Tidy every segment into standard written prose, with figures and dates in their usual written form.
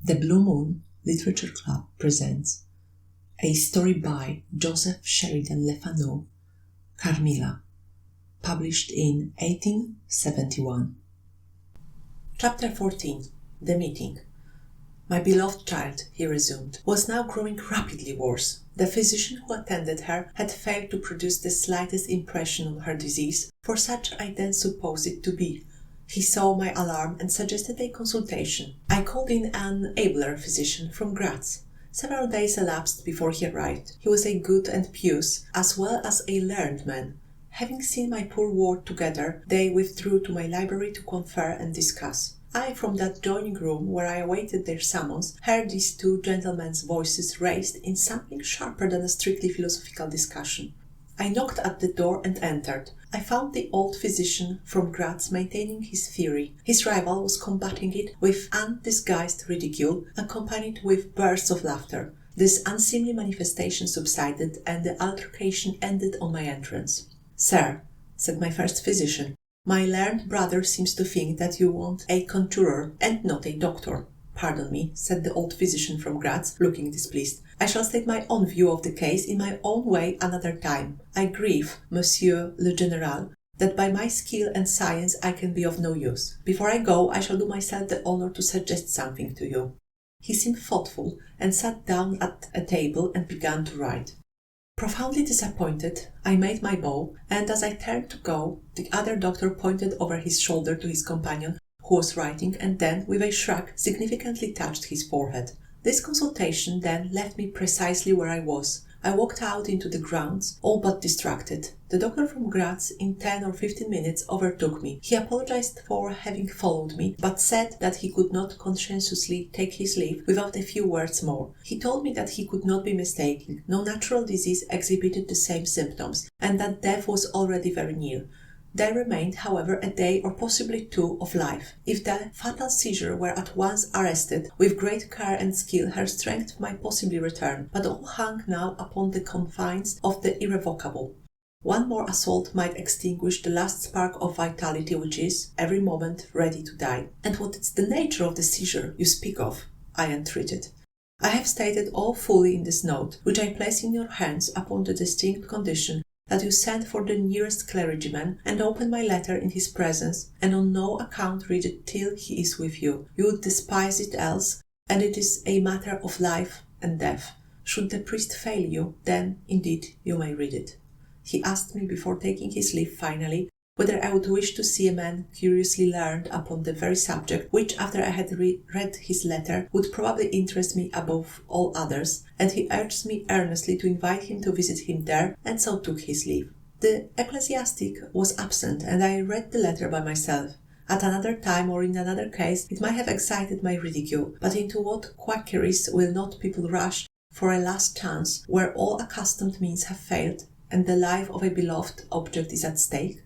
The Blue Moon Literature Club presents a story by Joseph Sheridan Le Fanu, Carmilla, published in 1871. Chapter 14. The Meeting. My beloved child, he resumed, was now growing rapidly worse. The physician who attended her had failed to produce the slightest impression on her disease, for such I then supposed it to be. He saw my alarm and suggested a consultation. I called in an abler physician from Graz. Several days elapsed before he arrived. He was a good and pious, as well as a learned man. Having seen my poor ward together, they withdrew to my library to confer and discuss. I, from that adjoining room where I awaited their summons, heard these two gentlemen's voices raised in something sharper than a strictly philosophical discussion. I knocked at the door and entered. I found the old physician from Graz maintaining his theory. His rival was combating it with undisguised ridicule, accompanied with bursts of laughter. This unseemly manifestation subsided, and the altercation ended on my entrance. "Sir," said my first physician, "my learned brother seems to think that you want a conjurer and not a doctor." "Pardon me," said the old physician from Graz, looking displeased. "I shall state my own view of the case in my own way another time. I grieve, Monsieur le General, that by my skill and science I can be of no use. Before I go, I shall do myself the honour to suggest something to you." He seemed thoughtful, and sat down at a table and began to write. Profoundly disappointed, I made my bow, and as I turned to go, the other doctor pointed over his shoulder to his companion, who was writing, and then, with a shrug, significantly touched his forehead. This consultation then left me precisely where I was. I walked out into the grounds, all but distracted. The doctor from Graz, in 10 or 15 minutes, overtook me. He apologized for having followed me, but said that he could not conscientiously take his leave without a few words more. He told me that he could not be mistaken. No natural disease exhibited the same symptoms, and that death was already very near. There remained, however, a day or possibly two of life. If the fatal seizure were at once arrested, with great care and skill her strength might possibly return, but all hung now upon the confines of the irrevocable. One more assault might extinguish the last spark of vitality which is, every moment, ready to die. "And what is the nature of the seizure you speak of?" I entreated. "I have stated all fully in this note, which I place in your hands upon the distinct condition that you send for the nearest clergyman and open my letter in his presence, and on no account read it till he is with you. You would despise it else, and it is a matter of life and death. Should the priest fail you, then, indeed, you may read it." He asked me before taking his leave finally whether I would wish to see a man curiously learned upon the very subject which, after I had read his letter, would probably interest me above all others, and he urged me earnestly to invite him to visit him there, and so took his leave. The ecclesiastic was absent, and I read the letter by myself. At another time or in another case it might have excited my ridicule, but into what quackeries will not people rush for a last chance, where all accustomed means have failed, and the life of a beloved object is at stake?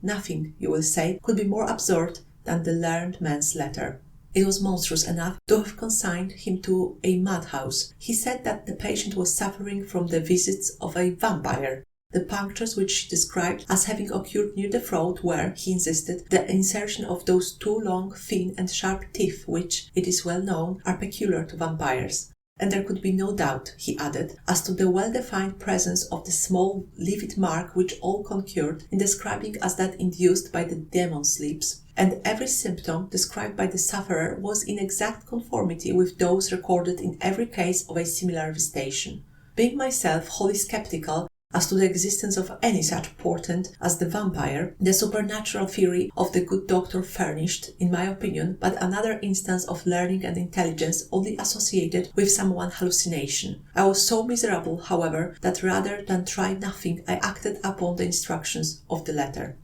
Nothing, you will say, could be more absurd than the learned man's letter. It was monstrous enough to have consigned him to a madhouse. He said that the patient was suffering from the visits of a vampire. The punctures which he described as having occurred near the throat were, he insisted, the insertion of those two long, thin and sharp teeth which, it is well known, are peculiar to vampires. And there could be no doubt, he added, as to the well-defined presence of the small livid mark which all concurred in describing as that induced by the demon's lips, and every symptom described by the sufferer was in exact conformity with those recorded in every case of a similar visitation. Being myself wholly sceptical as to the existence of any such portent as the vampire, the supernatural theory of the good doctor furnished, in my opinion, but another instance of learning and intelligence only associated with some one hallucination. I was so miserable, however, that rather than try nothing, I acted upon the instructions of the letter.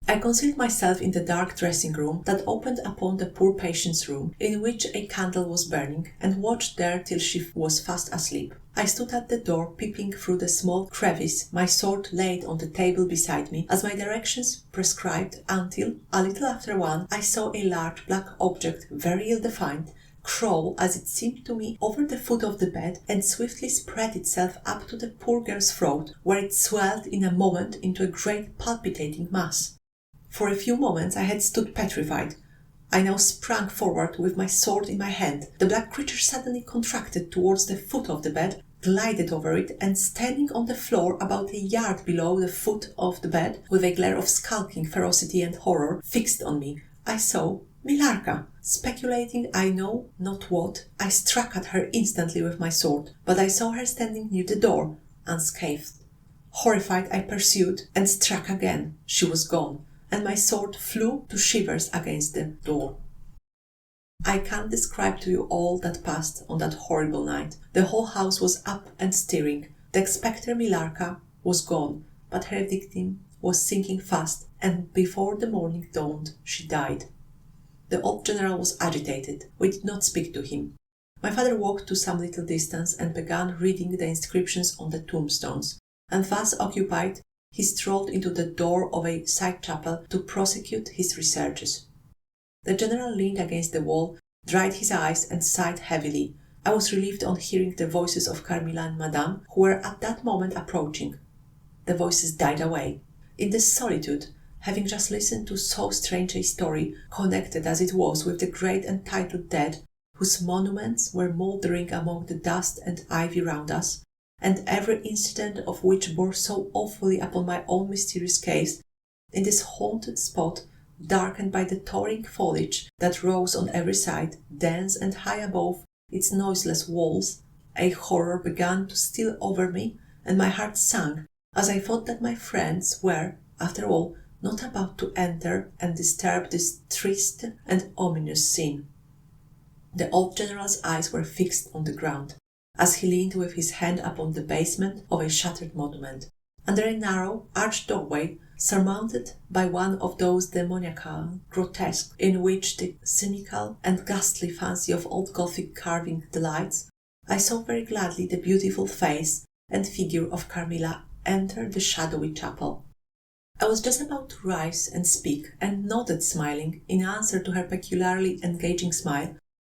I concealed myself in the dark dressing-room that opened upon the poor patient's room, in which a candle was burning, and watched there till she was fast asleep. I stood at the door, peeping through the small crevice, my sword laid on the table beside me, as my directions prescribed, until, a little after 1, I saw a large black object, very ill-defined, crawl, as it seemed to me, over the foot of the bed, and swiftly spread itself up to the poor girl's throat, where it swelled in a moment into a great palpitating mass. For a few moments I had stood petrified. I now sprang forward with my sword in my hand. The black creature suddenly contracted towards the foot of the bed, glided over it, and standing on the floor about a yard below the foot of the bed, with a glare of skulking ferocity and horror fixed on me, I saw Milarka. Speculating I know not what, I struck at her instantly with my sword, but I saw her standing near the door, unscathed. Horrified, I pursued and struck again. She was gone, and my sword flew to shivers against the door. I can't describe to you all that passed on that horrible night. The whole house was up and stirring. The expected Milarka was gone, but her victim was sinking fast, and before the morning dawned, she died. The old general was agitated. We did not speak to him. My father walked to some little distance and began reading the inscriptions on the tombstones, and thus occupied, he strolled into the door of a side chapel to prosecute his researches. The general leaned against the wall, dried his eyes, and sighed heavily. I was relieved on hearing the voices of Carmilla and Madame, who were at that moment approaching. The voices died away. In this solitude, having just listened to so strange a story, connected as it was with the great and titled dead, whose monuments were mouldering among the dust and ivy round us, and every incident of which bore so awfully upon my own mysterious case, in this haunted spot, darkened by the towering foliage that rose on every side, dense and high above its noiseless walls, a horror began to steal over me, and my heart sank as I thought that my friends were, after all, not about to enter and disturb this triste and ominous scene. The old general's eyes were fixed on the ground, as he leaned with his hand upon the basement of a shattered monument, under a narrow, arched doorway, surmounted by one of those demoniacal grotesques in which the cynical and ghastly fancy of old Gothic carving delights. I saw very gladly the beautiful face and figure of Carmilla enter the shadowy chapel. I was just about to rise and speak, and nodded smiling in answer to her peculiarly engaging smile,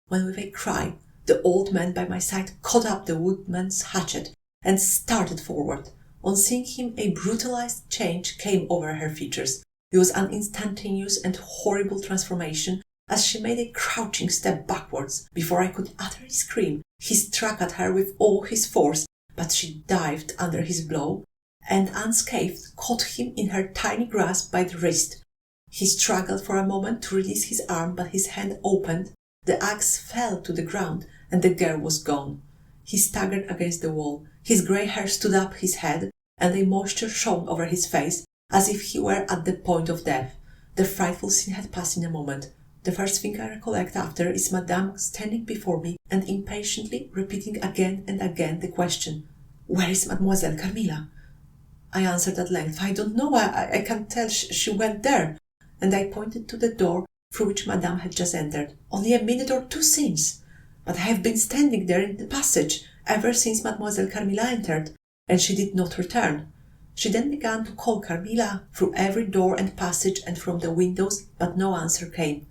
when with a cry the old man by my side caught up the woodman's hatchet and started forward. On seeing him, a brutalized change came over her features. It was an instantaneous and horrible transformation, as she made a crouching step backwards. Before I could utter a scream, he struck at her with all his force, but she dived under his blow, and unscathed caught him in her tiny grasp by the wrist. He struggled for a moment to release his arm, but his hand opened, the axe fell to the ground, and the girl was gone. He staggered against the wall. His grey hair stood up his head, and a moisture shone over his face, as if he were at the point of death. The frightful scene had passed in a moment. The first thing I recollect after is Madame standing before me and impatiently repeating again and again the question, "Where is Mademoiselle Carmilla?" I answered at length, "I don't know, I can't tell, she went there," and I pointed to the door through which Madame had just entered, "only a minute or two since. But I have been standing there in the passage ever since Mademoiselle Carmilla entered, and she did not return." She then began to call Carmilla through every door and passage and from the windows, but no answer came.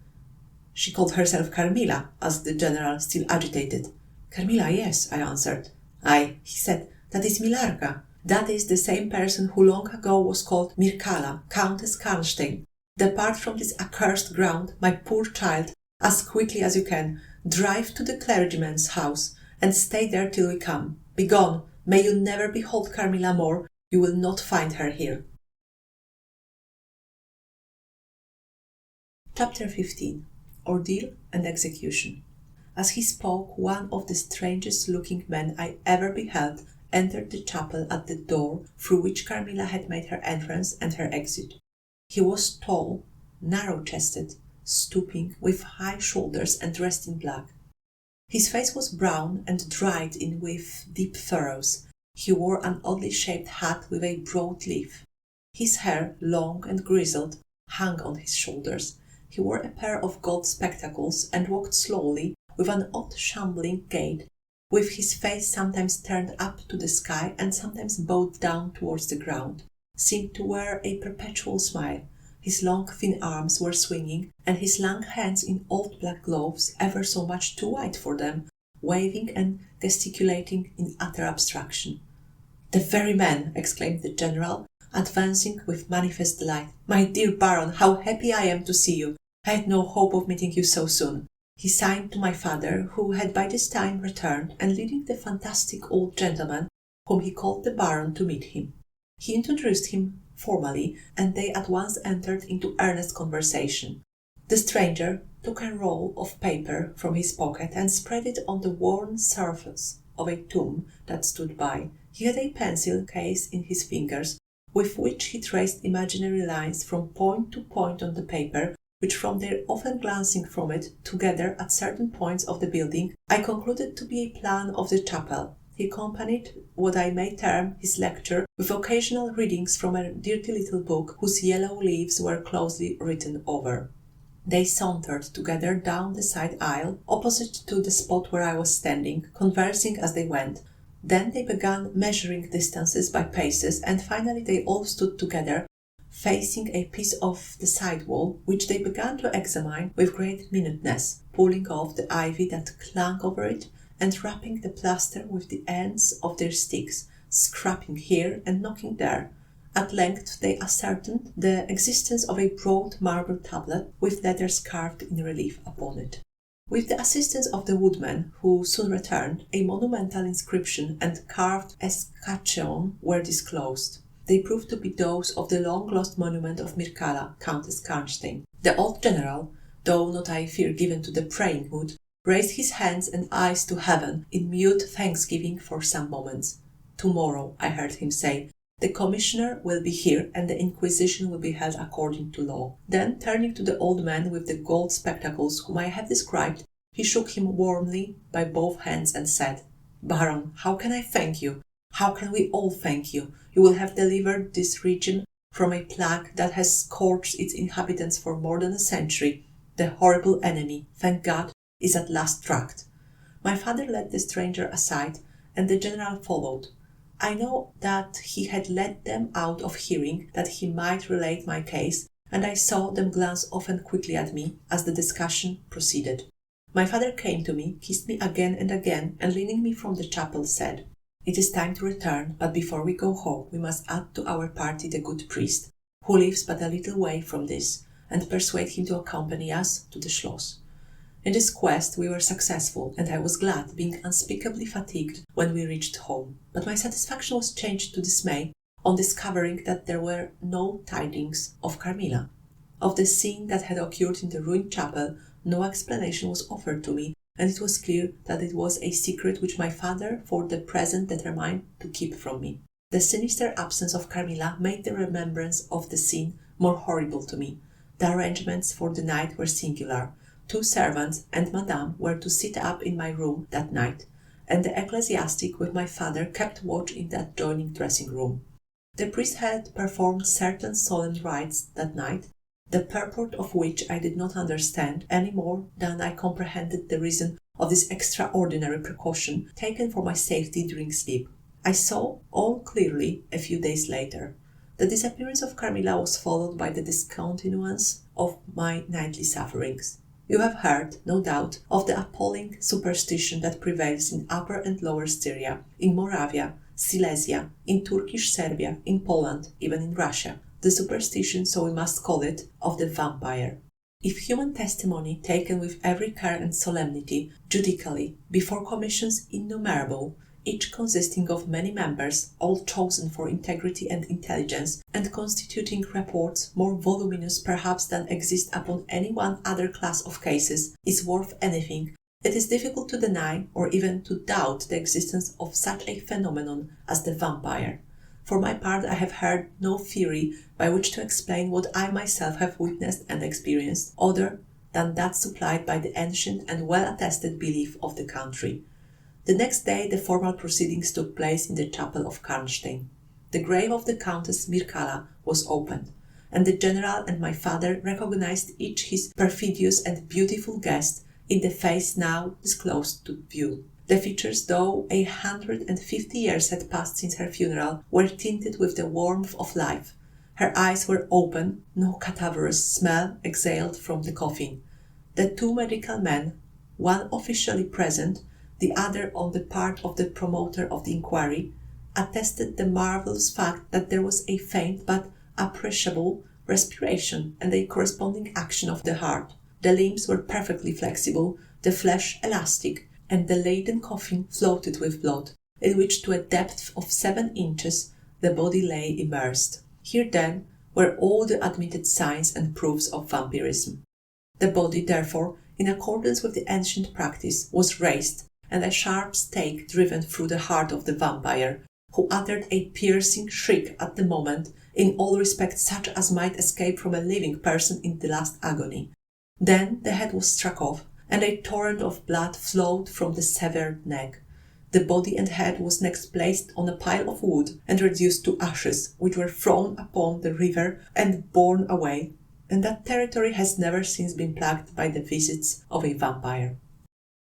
"She called herself Carmilla?" asked the general, still agitated. "Carmilla, yes," I answered. "Aye," he said, "that is Milarka. That is the same person who long ago was called Mircalla, Countess Karnstein. Depart from this accursed ground, my poor child, as quickly as you can. Drive to the clergyman's house, and stay there till we come. Begone, may you never behold Carmilla more, you will not find her here." Chapter 15. Ordeal and Execution. As he spoke, one of the strangest-looking men I ever beheld entered the chapel at the door through which Carmilla had made her entrance and her exit. He was tall, narrow-chested, stooping, with high shoulders and dressed in black. His face was brown and dried in with deep furrows. He wore an oddly shaped hat with a broad leaf. His hair, long and grizzled, hung on his shoulders. He wore a pair of gold spectacles and walked slowly, with an odd shambling gait, with his face sometimes turned up to the sky and sometimes bowed down towards the ground, seemed to wear a perpetual smile. His long thin arms were swinging, and his lank hands in old black gloves, ever so much too wide for them, waving and gesticulating in utter abstraction. "The very man!" exclaimed the general, advancing with manifest delight. "My dear Baron, how happy I am to see you! I had no hope of meeting you so soon." He signed to my father, who had by this time returned, and leading the fantastic old gentleman, whom he called the Baron, to meet him. He introduced him formally, and they at once entered into earnest conversation. The stranger took a roll of paper from his pocket and spread it on the worn surface of a tomb that stood by. He had a pencil case in his fingers, with which he traced imaginary lines from point to point on the paper, which from their often glancing from it together at certain points of the building, I concluded to be a plan of the chapel. He accompanied what I may term his lecture with occasional readings from a dirty little book whose yellow leaves were closely written over. They sauntered together down the side aisle, opposite to the spot where I was standing, conversing as they went. Then they began measuring distances by paces, and finally they all stood together, facing a piece of the side wall, which they began to examine with great minuteness, pulling off the ivy that clung over it, and rapping the plaster with the ends of their sticks, scraping here and knocking there. At length they ascertained the existence of a broad marble tablet with letters carved in relief upon it. With the assistance of the woodman, who soon returned, a monumental inscription and carved escutcheon were disclosed. They proved to be those of the long-lost monument of Mircalla, Countess Karnstein. The old general, though not I fear given to the praying mood, raised his hands and eyes to heaven in mute thanksgiving for some moments. "Tomorrow," I heard him say, "the commissioner will be here, and the inquisition will be held according to law." Then, turning to the old man with the gold spectacles whom I have described, he shook him warmly by both hands and said, "Baron, how can I thank you? How can we all thank you? You will have delivered this region from a plague that has scourged its inhabitants for more than a century. The horrible enemy, thank God, is at last tracked." My father led the stranger aside, and the general followed. I know that he had led them out of hearing, that he might relate my case, and I saw them glance often quickly at me as the discussion proceeded. My father came to me, kissed me again and again, and leaning me from the chapel, said, "It is time to return, but before we go home we must add to our party the good priest, who lives but a little way from this, and persuade him to accompany us to the Schloss." In this quest we were successful, and I was glad, being unspeakably fatigued, when we reached home. But my satisfaction was changed to dismay on discovering that there were no tidings of Carmilla. Of the scene that had occurred in the ruined chapel, no explanation was offered to me, and it was clear that it was a secret which my father for the present determined to keep from me. The sinister absence of Carmilla made the remembrance of the scene more horrible to me. The arrangements for the night were singular. 2 servants and Madame were to sit up in my room that night, and the ecclesiastic with my father kept watch in the adjoining dressing-room. The priest had performed certain solemn rites that night, the purport of which I did not understand any more than I comprehended the reason of this extraordinary precaution taken for my safety during sleep. I saw all clearly a few days later. The disappearance of Carmilla was followed by the discontinuance of my nightly sufferings. You have heard, no doubt, of the appalling superstition that prevails in Upper and Lower Styria, in Moravia, Silesia, in Turkish Serbia, in Poland, even in Russia. The superstition, so we must call it, of the vampire. If human testimony, taken with every care and solemnity, judicially, before commissions innumerable, each consisting of many members, all chosen for integrity and intelligence, and constituting reports more voluminous perhaps than exist upon any one other class of cases, is worth anything, it is difficult to deny or even to doubt the existence of such a phenomenon as the vampire. For my part, I have heard no theory by which to explain what I myself have witnessed and experienced, other than that supplied by the ancient and well-attested belief of the country. The next day the formal proceedings took place in the chapel of Karnstein. The grave of the Countess Mircalla was opened, and the general and my father recognized each his perfidious and beautiful guest in the face now disclosed to view. The features, though 150 years had passed since her funeral, were tinted with the warmth of life. Her eyes were open, no cadaverous smell exhaled from the coffin. The 2 medical men, one officially present, the other on the part of the promoter of the inquiry, attested the marvellous fact that there was a faint but appreciable respiration and a corresponding action of the heart. The limbs were perfectly flexible, the flesh elastic, and the laden coffin floated with blood, in which to a depth of 7 inches the body lay immersed. Here then were all the admitted signs and proofs of vampirism. The body, therefore, in accordance with the ancient practice, was raised, and a sharp stake driven through the heart of the vampire, who uttered a piercing shriek at the moment, in all respects such as might escape from a living person in the last agony. Then the head was struck off, and a torrent of blood flowed from the severed neck. The body and head was next placed on a pile of wood and reduced to ashes, which were thrown upon the river and borne away, and that territory has never since been plagued by the visits of a vampire.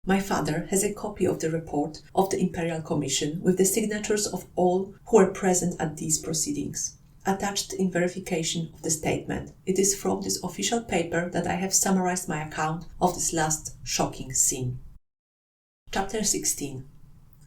My father has a copy of the report of the Imperial Commission with the signatures of all who were present at these proceedings, attached in verification of the statement. It is from this official paper that I have summarized my account of this last shocking scene. Chapter 16.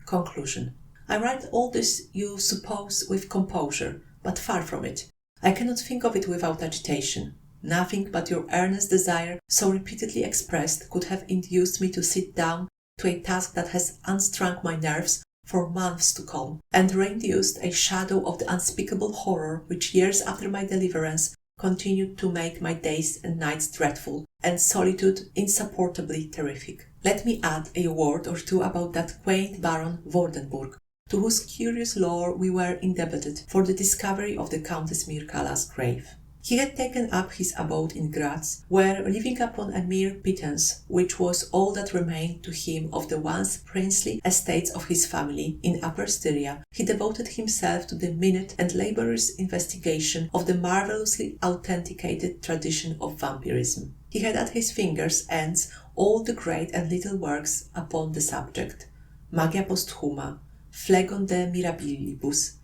Conclusion. I write all this, you suppose, with composure, but far from it. I cannot think of it without agitation. Nothing but your earnest desire, so repeatedly expressed, could have induced me to sit down to a task that has unstrung my nerves for months to come, and reintroduced a shadow of the unspeakable horror which years after my deliverance continued to make my days and nights dreadful, and solitude insupportably terrific. Let me add a word or two about that quaint Baron Vordenburg, to whose curious lore we were indebted for the discovery of the Countess Mircala's grave. He had taken up his abode in Graz, where, living upon a mere pittance, which was all that remained to him of the once princely estates of his family in Upper Styria, he devoted himself to the minute and laborious investigation of the marvellously authenticated tradition of vampirism. He had at his fingers' ends all the great and little works upon the subject: Magia Posthuma, Phlegon de Mirabilibus,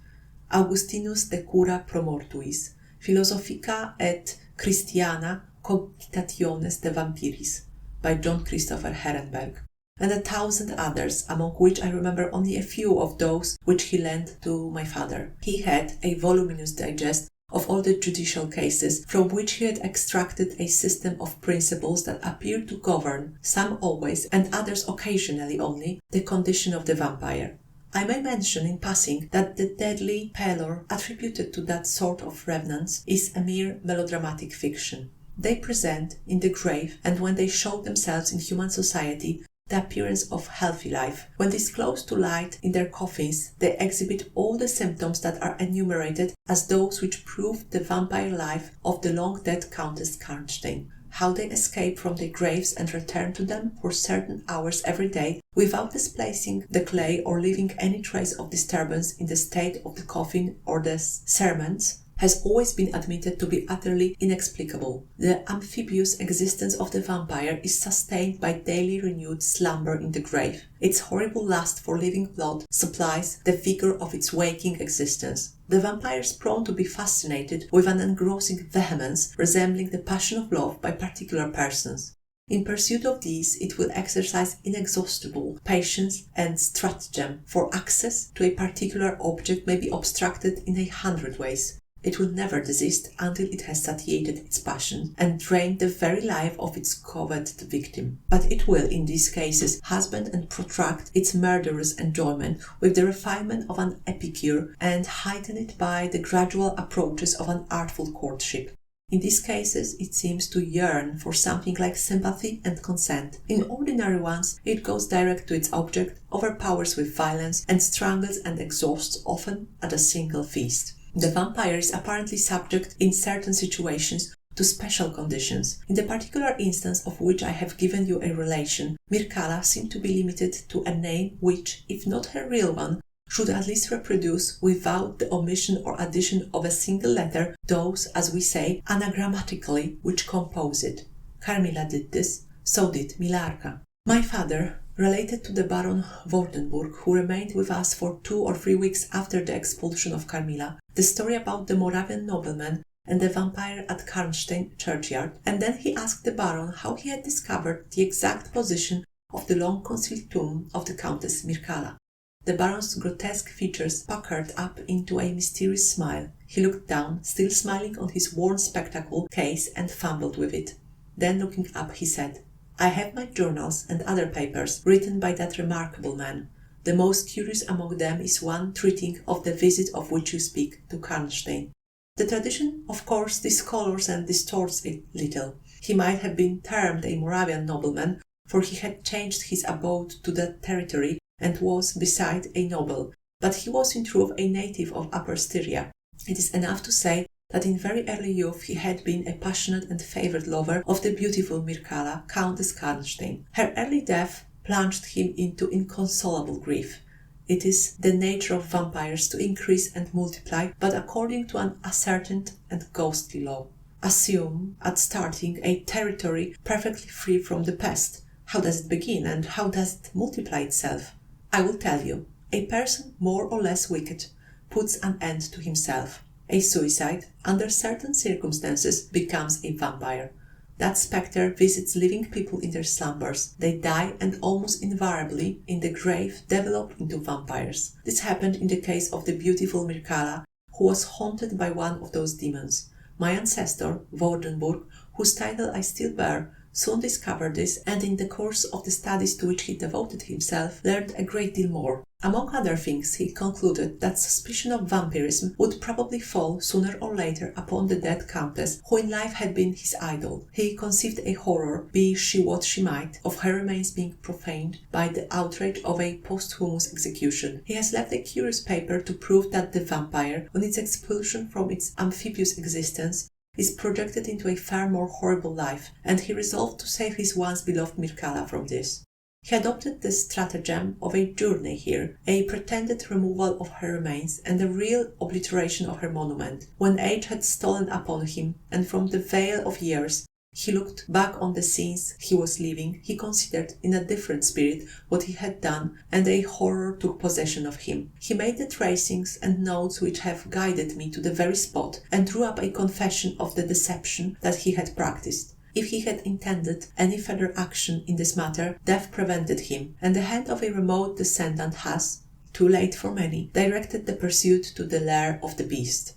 Augustinus de Cura Pro Mortuis, Philosophica et Christiana Cogitationes de Vampiris, by John Christopher Herenberg, and 1,000 others, among which I remember only a few of those which he lent to my father. He had a voluminous digest of all the judicial cases, from which he had extracted a system of principles that appeared to govern, some always and others occasionally only, the condition of the vampire. I may mention in passing that the deadly pallor attributed to that sort of revenants is a mere melodramatic fiction. They present, in the grave and when they show themselves in human society, the appearance of healthy life. When disclosed to light in their coffins, they exhibit all the symptoms that are enumerated as those which prove the vampire life of the long-dead Countess Karnstein. How they escape from their graves and return to them for certain hours every day without displacing the clay or leaving any trace of disturbance in the state of the coffin or the cerements, has always been admitted to be utterly inexplicable. The amphibious existence of the vampire is sustained by daily renewed slumber in the grave. Its horrible lust for living blood supplies the vigor of its waking existence. The vampire is prone to be fascinated with an engrossing vehemence resembling the passion of love by particular persons. In pursuit of these, it will exercise inexhaustible patience and stratagem, for access to a particular object may be obstructed in 100 ways. It will never desist until it has satiated its passion and drained the very life of its coveted victim. But it will, in these cases, husband and protract its murderous enjoyment with the refinement of an epicure and heighten it by the gradual approaches of an artful courtship. In these cases, it seems to yearn for something like sympathy and consent. In ordinary ones, it goes direct to its object, overpowers with violence, and strangles and exhausts often at a single feast. The vampire is apparently subject, in certain situations, to special conditions. In the particular instance of which I have given you a relation, Mircala seemed to be limited to a name which, if not her real one, should at least reproduce, without the omission or addition of a single letter, those, as we say, anagrammatically, which compose it. Carmilla did this, so did Milarka. My father related to the Baron Vordenburg, who remained with us for 2 or 3 weeks after the expulsion of Carmilla, the story about the Moravian nobleman and the vampire at Karnstein churchyard, and then he asked the Baron how he had discovered the exact position of the long-concealed tomb of the Countess Mircala. The Baron's grotesque features puckered up into a mysterious smile. He looked down, still smiling on his worn spectacle case, and fumbled with it. Then, looking up, he said, "I have my journals and other papers written by that remarkable man. The most curious among them is one treating of the visit of which you speak to Karnstein. The tradition, of course, discolors and distorts it little. He might have been termed a Moravian nobleman, for he had changed his abode to that territory and was, beside, a noble, but he was in truth a native of Upper Styria. It is enough to say that in very early youth he had been a passionate and favoured lover of the beautiful Mircalla, Countess Karnstein. Her early death plunged him into inconsolable grief. It is the nature of vampires to increase and multiply, but according to an ascertained and ghostly law. Assume, at starting, a territory perfectly free from the pest. How does it begin, and how does it multiply itself? I will tell you. A person more or less wicked puts an end to himself. A suicide, under certain circumstances, becomes a vampire. That spectre visits living people in their slumbers. They die and almost invariably, in the grave, develop into vampires. This happened in the case of the beautiful Mircalla, who was haunted by one of those demons. My ancestor, Vordenburg, whose title I still bear, soon discovered this, and in the course of the studies to which he devoted himself, learned a great deal more. Among other things, he concluded that suspicion of vampirism would probably fall sooner or later upon the dead countess, who in life had been his idol. He conceived a horror, be she what she might, of her remains being profaned by the outrage of a posthumous execution. He has left a curious paper to prove that the vampire, on its expulsion from its amphibious existence, is projected into a far more horrible life, and he resolved to save his once beloved Mircalla from this. He adopted the stratagem of a journey here, a pretended removal of her remains, and a real obliteration of her monument. When age had stolen upon him, and from the veil of years he looked back on the scenes he was leaving, he considered in a different spirit what he had done, and a horror took possession of him. He made the tracings and notes which have guided me to the very spot, and drew up a confession of the deception that he had practised. If he had intended any further action in this matter, death prevented him, and the hand of a remote descendant has, too late for many, directed the pursuit to the lair of the beast.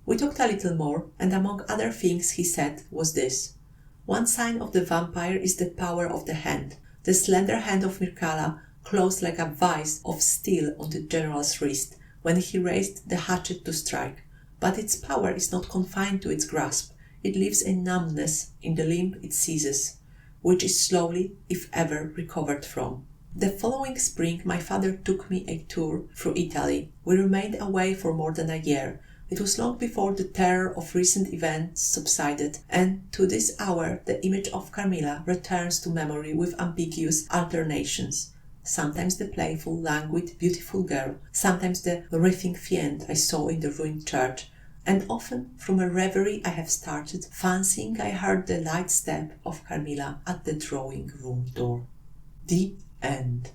We talked a little more, and among other things he said was this. One sign of the vampire is the power of the hand. The slender hand of Mircalla closed like a vice of steel on the general's wrist when he raised the hatchet to strike, but its power is not confined to its grasp. It leaves a numbness in the limb it seizes, which is slowly, if ever, recovered from. The following spring my father took me a tour through Italy. We remained away for more than a year. It was long before the terror of recent events subsided, and to this hour the image of Carmilla returns to memory with ambiguous alternations. Sometimes the playful, languid, beautiful girl, sometimes the writhing fiend I saw in the ruined church, and often from a reverie I have started, fancying I heard the light step of Carmilla at the drawing-room door. The end.